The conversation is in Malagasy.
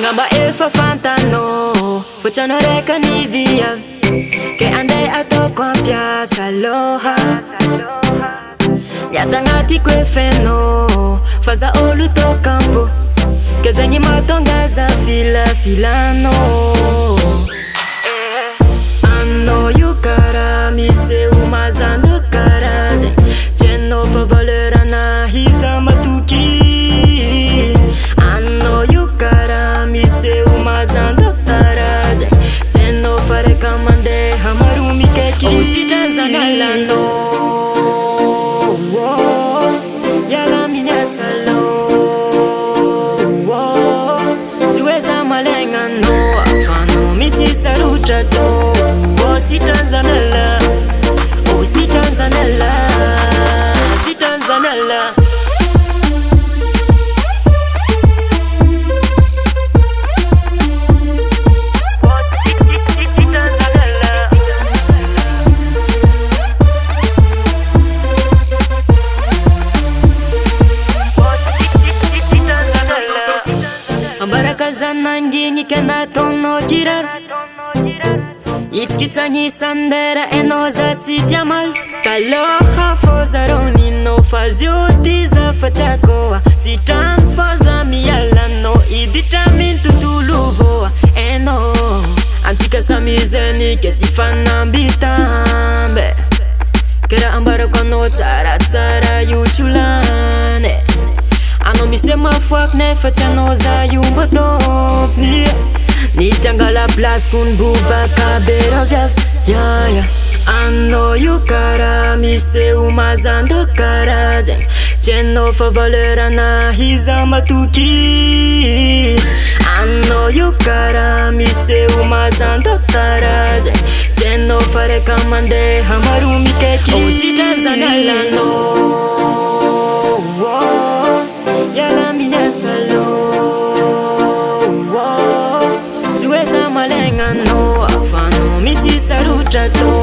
Angamba efa fantano Facciano reka ni via Che andai a tocco a piazza aloha Yatangati kwe feno Faza olu to campo Che zengi matongaza fila filano Anno yukara mise umazando karaze Cheno fa valera na hiza matuki Anno yukara mise umazando karaze Cheno fa rekamande hamarumi keki Usita zangalano Yala minya salo Tuweza malenga no Afano miti sarucha to Si Tanzanella, oh si Tanzanella, si Tanzanella. Ambarakazana ngingi kena tono kirar. Itskitsani sandera e noza tsy diamal Taloha fozaroni no fazio tiza fatsiakoa Tsy trano foza miala no iditra min tontolo voa no Antsika samy zeny ke tsy fanambitambe Ke raha ambarako anao tsaratsara io tsy ho lany Anao misy mafoaky nefa tsy anao za io mba tompony Nitangala place kun bubaka bera vyaf Yaya Anno yukara mise umazando karazen Cheno fa valera na hiza matuki Anno yukara mise umazando karazen Cheno fa rekamande hamarumi keki Usita zanala no Yala minya salo Tuweza malenga no Afano miti sarucha to